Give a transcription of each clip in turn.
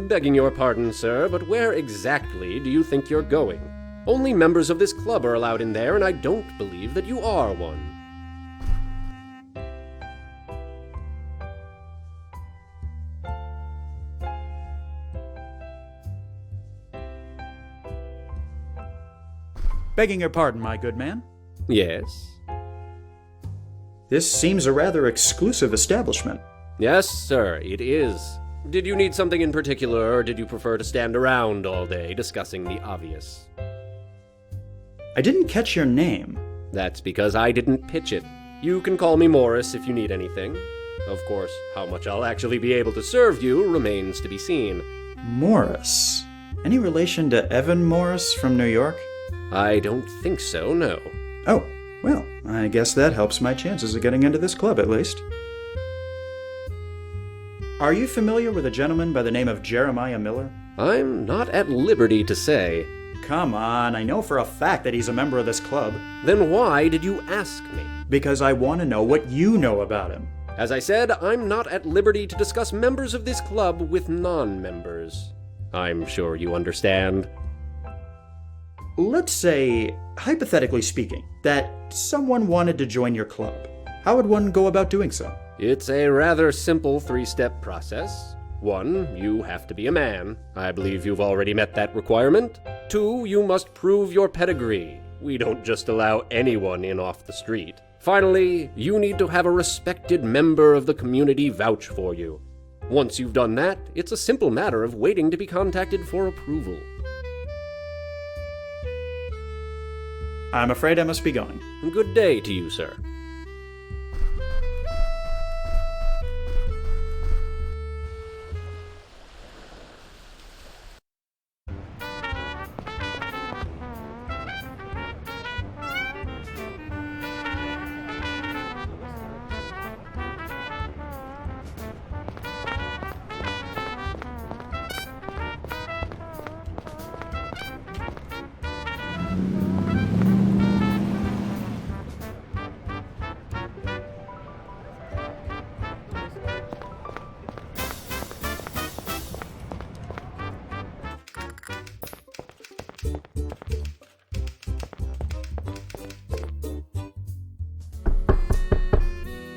Begging your pardon, sir, but where exactly do you think you're going? Only members of this club are allowed in there, and I don't believe that you are one. Begging your pardon, my good man. Yes? This seems a rather exclusive establishment. Yes, sir, it is. Did you need something in particular, or did you prefer to stand around all day discussing the obvious? I didn't catch your name. That's because I didn't pitch it. You can call me Morris if you need anything. Of course, how much I'll actually be able to serve you remains to be seen. Morris? Any relation to Evan Morris from New York? I don't think so, no. Oh, well, I guess that helps my chances of getting into this club, at least. Are you familiar with a gentleman by the name of Jeremiah Miller? I'm not at liberty to say. Come on, I know for a fact that he's a member of this club. Then why did you ask me? Because I want to know what you know about him. As I said, I'm not at liberty to discuss members of this club with non-members. I'm sure you understand. Let's say, hypothetically speaking, that someone wanted to join your club. How would one go about doing so? It's a rather simple three-step process. 1, you have to be a man. I believe you've already met that requirement. 2, you must prove your pedigree. We don't just allow anyone in off the street. Finally, you need to have a respected member of the community vouch for you. Once you've done that, it's a simple matter of waiting to be contacted for approval. I'm afraid I must be going. Good day to you, sir.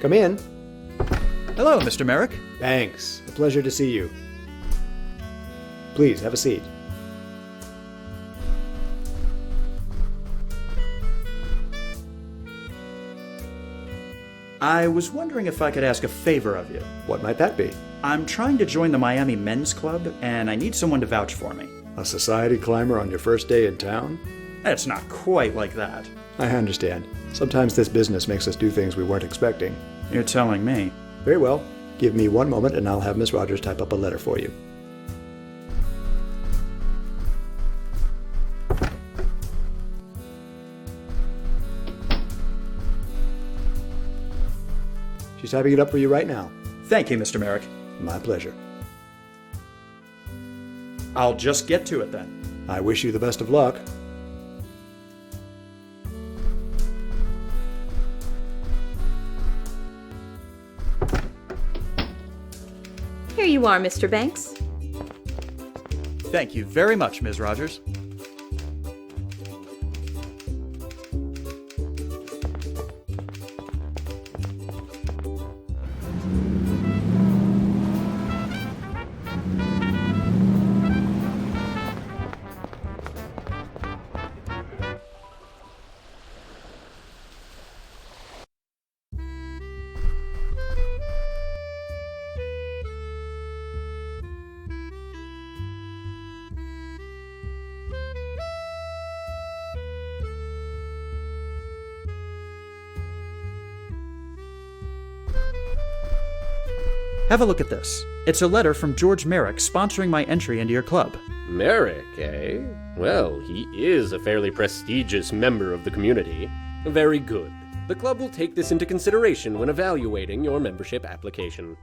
Come in. Hello, Mr. Merrick. Thanks. A pleasure to see you. Please, have a seat. I was wondering if I could ask a favor of you. What might that be? I'm trying to join the Miami Men's Club, and I need someone to vouch for me. A society climber on your first day in town? It's not quite like that. I understand. Sometimes this business makes us do things we weren't expecting. You're telling me. Very well. Give me 1 moment and I'll have Miss Rogers type up a letter for you. She's typing it up for you right now. Thank you, Mr. Merrick. My pleasure. I'll just get to it then. I wish you the best of luck. Here you are, Mr. Banks. Thank you very much, Ms. Rogers. Have a look at this. It's a letter from George Merrick sponsoring my entry into your club. Merrick, eh? Well, he is a fairly prestigious member of the community. Very good. The club will take this into consideration when evaluating your membership application.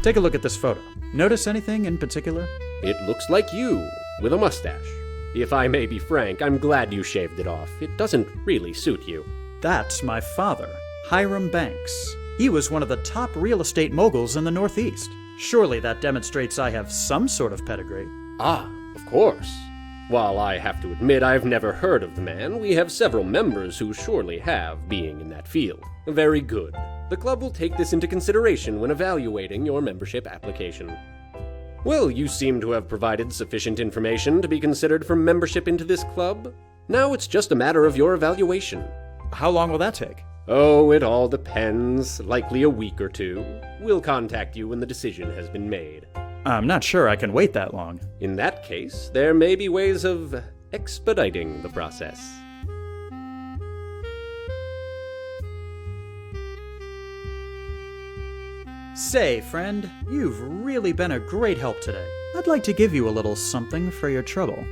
Take a look at this photo. Notice anything in particular? It looks like you, with a mustache. If I may be frank, I'm glad you shaved it off. It doesn't really suit you. That's my father, Hiram Banks. He was one of the top real estate moguls in the Northeast. Surely that demonstrates I have some sort of pedigree. Ah, of course. While I have to admit I've never heard of the man, we have several members who surely have, being in that field. Very good. The club will take this into consideration when evaluating your membership application. Well, you seem to have provided sufficient information to be considered for membership into this club. Now it's just a matter of your evaluation. How long will that take? Oh, it all depends. Likely a week or two. We'll contact you when the decision has been made. I'm not sure I can wait that long. In that case, there may be ways of expediting the process. Say, friend, you've really been a great help today. I'd like to give you a little something for your trouble.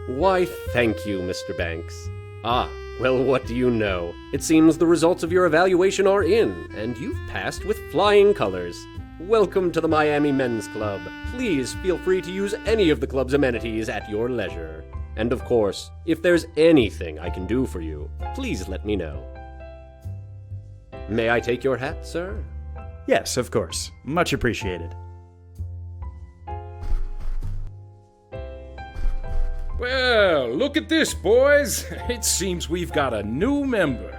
Why, thank you, Mr. Banks. Ah, well, what do you know? It seems the results of your evaluation are in, and you've passed with flying colors. Welcome to the Miami Men's Club. Please feel free to use any of the club's amenities at your leisure. And of course, if there's anything I can do for you, please let me know. May I take your hat, sir? Yes, of course. Much appreciated. Well, look at this, boys. It seems we've got a new member.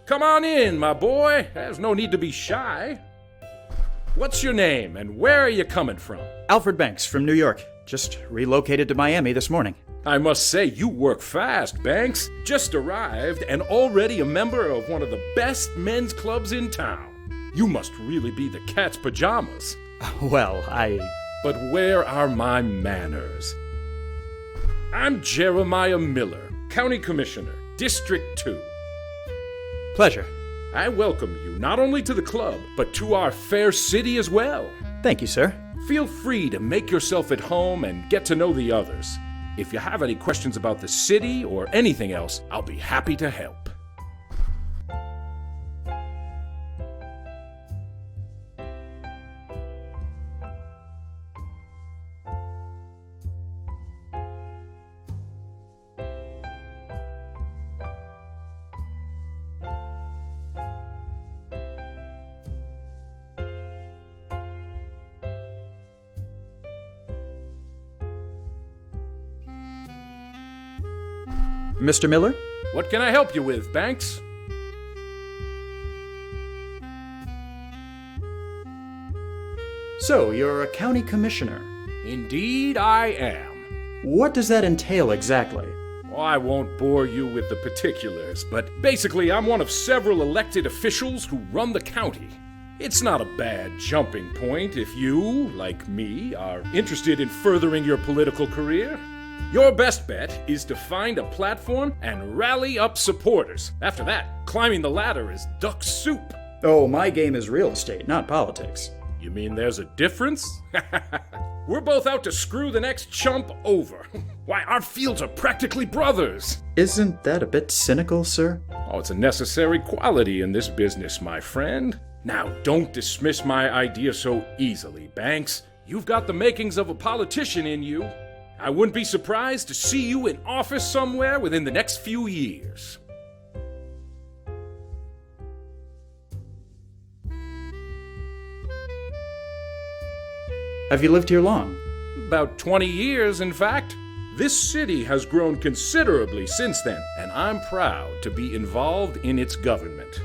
Come on in, my boy. There's no need to be shy. What's your name, and where are you coming from? Alfred Banks from New York. Just relocated to Miami this morning. I must say, you work fast, Banks. Just arrived and already a member of one of the best men's clubs in town. You must really be the cat's pajamas. Well, But where are my manners? I'm Jeremiah Miller, County Commissioner, District 2. Pleasure. I welcome you not only to the club, but to our fair city as well. Thank you, sir. Feel free to make yourself at home and get to know the others. If you have any questions about the city or anything else, I'll be happy to help. Mr. Miller? What can I help you with, Banks? So, you're a county commissioner. Indeed, I am. What does that entail exactly? Well, I won't bore you with the particulars, but basically I'm one of several elected officials who run the county. It's not a bad jumping point if you, like me, are interested in furthering your political career. Your best bet is to find a platform and rally up supporters. After that, climbing the ladder is duck soup. Oh, my game is real estate, not politics. You mean there's a difference? We're both out to screw the next chump over. Why, our fields are practically brothers. Isn't that a bit cynical, sir? Oh, it's a necessary quality in this business, my friend. Now, don't dismiss my idea so easily, Banks. You've got the makings of a politician in you. I wouldn't be surprised to see you in office somewhere within the next few years. Have you lived here long? About 20 years, in fact. This city has grown considerably since then, and I'm proud to be involved in its government.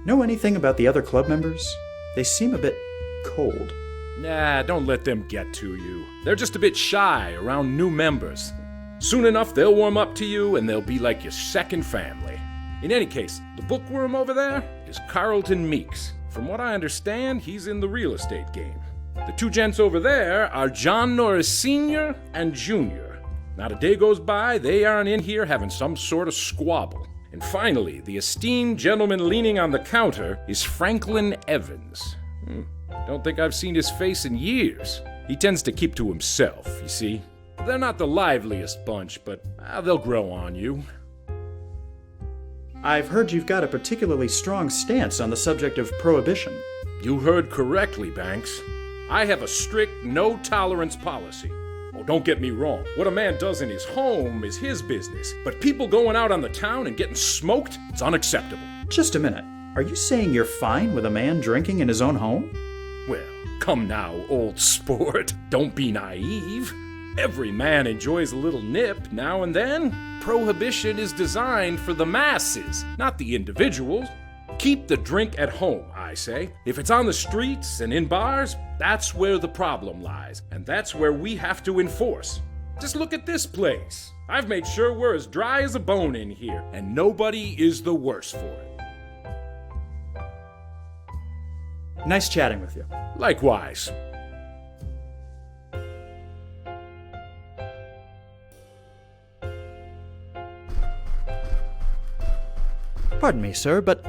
Know anything about the other club members? They seem a bit cold. Nah, don't let them get to you. They're just a bit shy around new members. Soon enough, they'll warm up to you and they'll be like your second family. In any case, the bookworm over there is Carlton Meeks. From what I understand, he's in the real estate game. The two gents over there are John Norris Sr. and Jr. Not a day goes by, they aren't in here having some sort of squabble. And finally, the esteemed gentleman leaning on the counter is Franklin Evans. Don't think I've seen his face in years. He tends to keep to himself, you see. They're not the liveliest bunch, but they'll grow on you. I've heard you've got a particularly strong stance on the subject of prohibition. You heard correctly, Banks. I have a strict no-tolerance policy. Oh, don't get me wrong. What a man does in his home is his business. But people going out on the town and getting smoked, it's unacceptable. Just a minute. Are you saying you're fine with a man drinking in his own home? Well, come now, old sport. Don't be naive. Every man enjoys a little nip now and then. Prohibition is designed for the masses, not the individuals. Keep the drink at home, I say. If it's on the streets and in bars, that's where the problem lies, and that's where we have to enforce. Just look at this place. I've made sure we're as dry as a bone in here, and nobody is the worse for it. Nice chatting with you. Likewise. Pardon me, sir, but...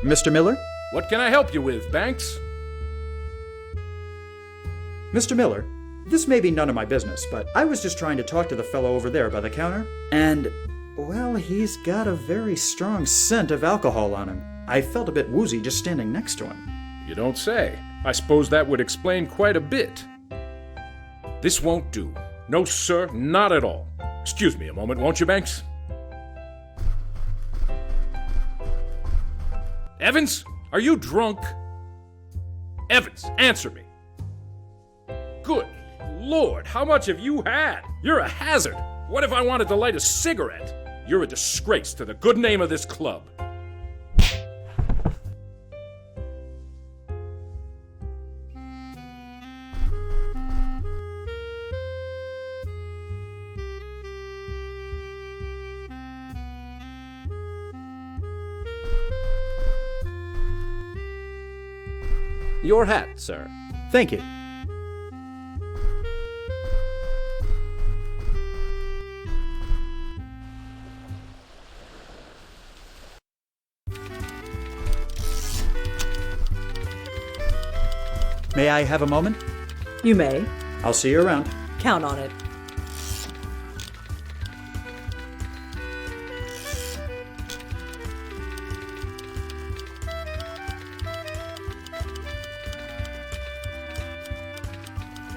Mr. Miller? What can I help you with, Banks? Mr. Miller, this may be none of my business, but I was just trying to talk to the fellow over there by the counter, and, well, he's got a very strong scent of alcohol on him. I felt a bit woozy just standing next to him. You don't say. I suppose that would explain quite a bit. This won't do. No, sir, not at all. Excuse me a moment, won't you, Banks? Evans, are you drunk? Evans, answer me. Good Lord, how much have you had? You're a hazard. What if I wanted to light a cigarette? You're a disgrace to the good name of this club. Your hat, sir. Thank you. May I have a moment? You may. I'll see you around. Count on it.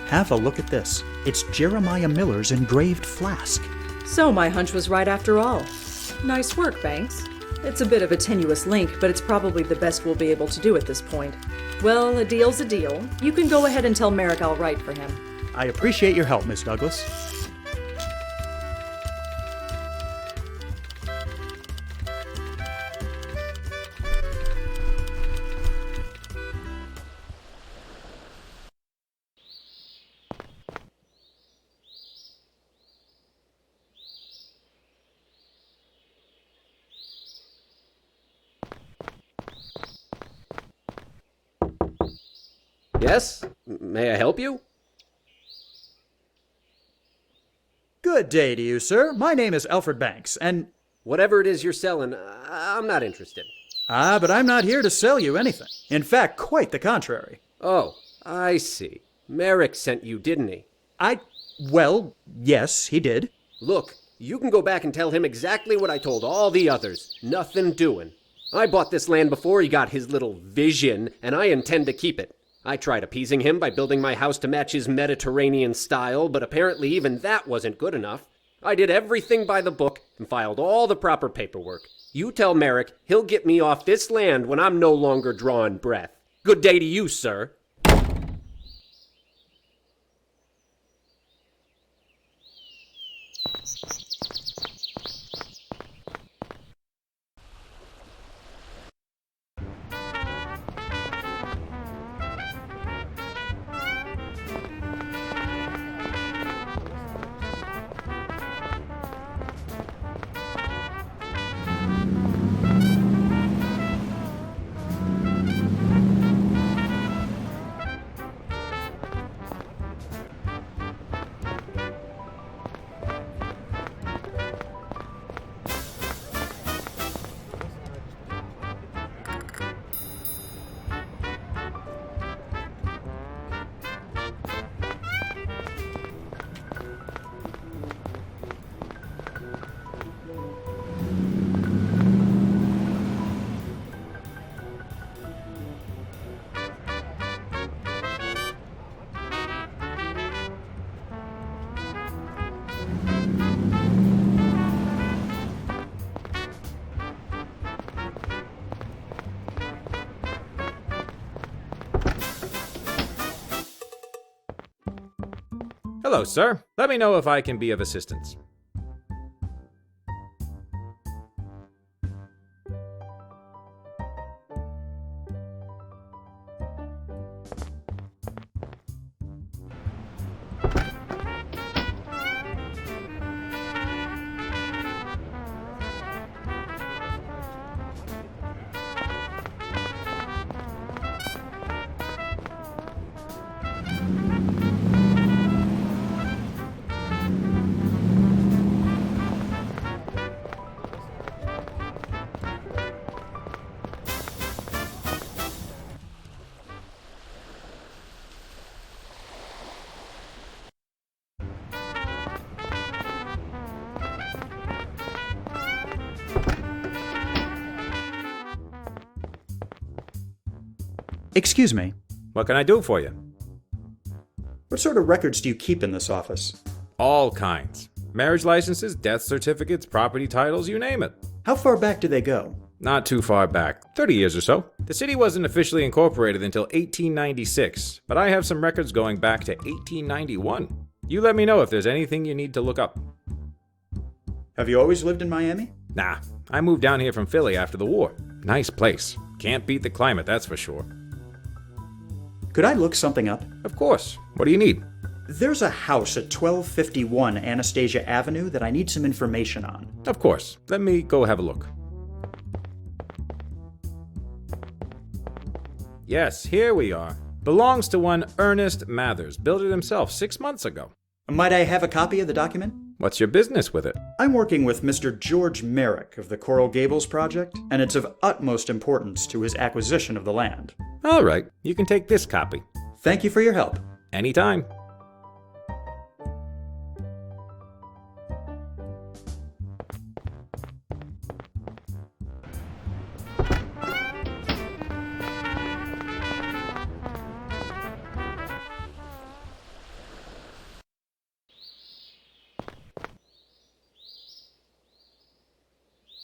Have a look at this. It's Jeremiah Miller's engraved flask. So my hunch was right after all. Nice work, Banks. It's a bit of a tenuous link, but it's probably the best we'll be able to do at this point. Well, a deal's a deal. You can go ahead and tell Merrick I'll write for him. I appreciate your help, Miss Douglas. Yes? May I help you? Good day to you, sir. My name is Alfred Banks, and... Whatever it is you're selling, I'm not interested. but I'm not here to sell you anything. In fact, quite the contrary. Oh, I see. Merrick sent you, didn't he? Well, yes, he did. Look, you can go back and tell him exactly what I told all the others. Nothing doing. I bought this land before he got his little vision, and I intend to keep it. I tried appeasing him by building my house to match his Mediterranean style, but apparently even that wasn't good enough. I did everything by the book and filed all the proper paperwork. You tell Merrick he'll get me off this land when I'm no longer drawing breath. Good day to you, sir. Hello, sir. Let me know if I can be of assistance. Excuse me, What can I do for you? what sort of records do you keep in this office? All kinds. Marriage licenses, death certificates, property titles, you name it. How far back do they go? Not too far back, 30 years or so. The city wasn't officially incorporated until 1896, but I have some records going back to 1891. You let me know if there's anything you need to look up. Have you always lived in Miami? Nah, I moved down here from Philly after the war. Nice place. Can't beat the climate, that's for sure. Could I look something up? Of course. What do you need? There's a house at 1251 Anastasia Avenue that I need some information on. Of course. Let me go have a look. Yes, here we are. Belongs to one Ernest Mathers. Built it himself 6 months ago. Might I have a copy of the document? What's your business with it? I'm working with Mr. George Merrick of the Coral Gables project, and it's of utmost importance to his acquisition of the land. All right, you can take this copy. Thank you for your help. Anytime.